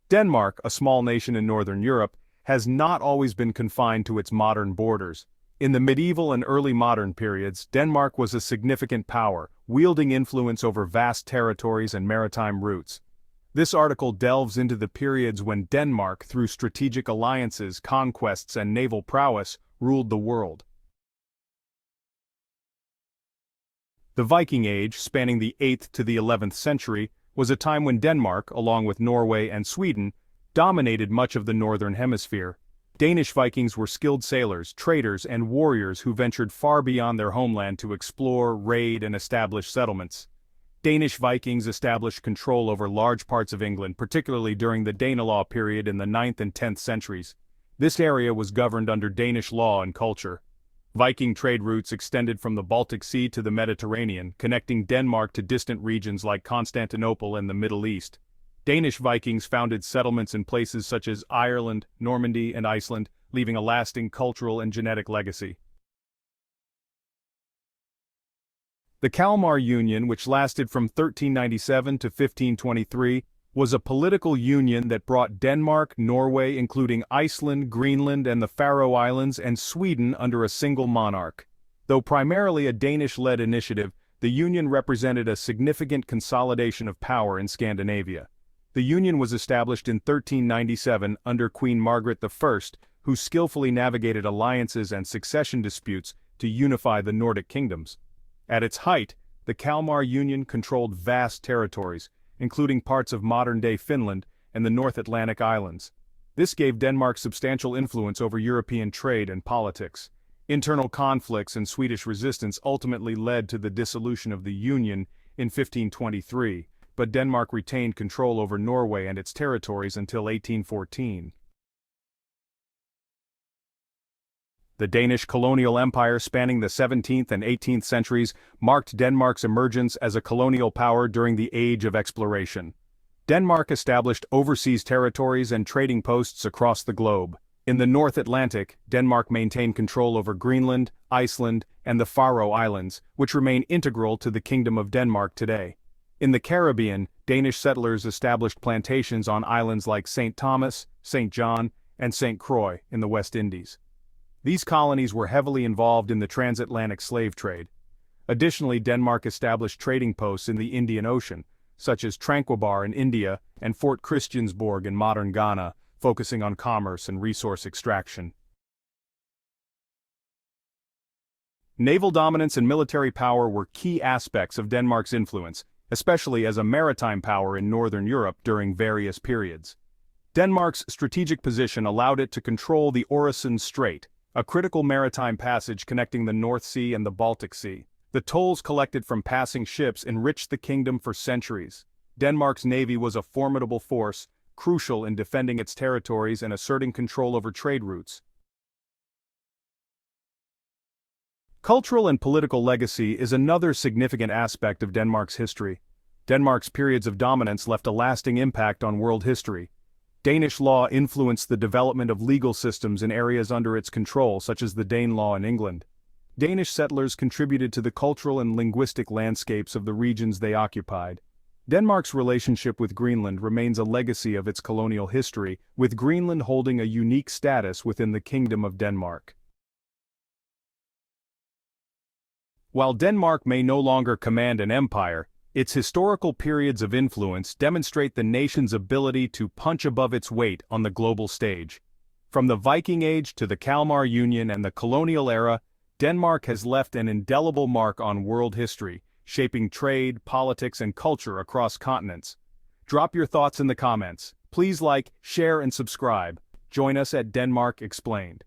Denmark, a small nation in northern Europe, has not always been confined to its modern borders. In the medieval and early modern periods, Denmark was a significant power, wielding influence over vast territories and maritime routes. This article delves into the periods when Denmark, through strategic alliances, conquests, and naval prowess, ruled the world. The Viking Age, spanning the 8th to the 11th century, was a time when Denmark, along with Norway and Sweden, dominated much of the northern hemisphere. Danish Vikings were skilled sailors, traders, and warriors who ventured far beyond their homeland to explore, raid, and establish settlements. Danish Vikings established control over large parts of England, particularly during the Danelaw period in the 9th and 10th centuries. This area was governed under Danish law and culture. Viking trade routes extended from the Baltic Sea to the Mediterranean, connecting Denmark to distant regions like Constantinople and the Middle East. Danish Vikings founded settlements in places such as Ireland, Normandy, and Iceland, leaving a lasting cultural and genetic legacy. The Kalmar Union, which lasted from 1397 to 1523, was a political union that brought Denmark, Norway, including Iceland, Greenland, and the Faroe Islands, and Sweden under a single monarch. Though primarily a Danish-led initiative, the union represented a significant consolidation of power in Scandinavia. The union was established in 1397 under Queen Margaret I, who skillfully navigated alliances and succession disputes to unify the Nordic kingdoms. At its height, the Kalmar Union controlled vast territories, including parts of modern-day Finland and the North Atlantic Islands. This gave Denmark substantial influence over European trade and politics. Internal conflicts and Swedish resistance ultimately led to the dissolution of the Union in 1523, but Denmark retained control over Norway and its territories until 1814. The Danish colonial empire spanning the 17th and 18th centuries marked Denmark's emergence as a colonial power during the Age of Exploration. Denmark established overseas territories and trading posts across the globe. In the North Atlantic, Denmark maintained control over Greenland, Iceland, and the Faroe Islands, which remain integral to the Kingdom of Denmark today. In the Caribbean, Danish settlers established plantations on islands like St. Thomas, St. John, and St. Croix in the West Indies. These colonies were heavily involved in the transatlantic slave trade. Additionally, Denmark established trading posts in the Indian Ocean, such as Tranquebar in India and Fort Christiansborg in modern Ghana, focusing on commerce and resource extraction. Naval dominance and military power were key aspects of Denmark's influence, especially as a maritime power in northern Europe during various periods. Denmark's strategic position allowed it to control the Øresund Strait, a critical maritime passage connecting the North Sea and the Baltic Sea. The tolls collected from passing ships enriched the kingdom for centuries. Denmark's navy was a formidable force, crucial in defending its territories and asserting control over trade routes. Cultural and political legacy is another significant aspect of Denmark's history. Denmark's periods of dominance left a lasting impact on world history. Danish law influenced the development of legal systems in areas under its control, such as the Danelaw in England. Danish settlers contributed to the cultural and linguistic landscapes of the regions they occupied. Denmark's relationship with Greenland remains a legacy of its colonial history, with Greenland holding a unique status within the Kingdom of Denmark. While Denmark may no longer command an empire, its historical periods of influence demonstrate the nation's ability to punch above its weight on the global stage. From the Viking Age to the Kalmar Union and the Colonial era, Denmark has left an indelible mark on world history, shaping trade, politics, and culture across continents. Drop your thoughts in the comments. Please like, share, and subscribe. Join us at Denmark Explained.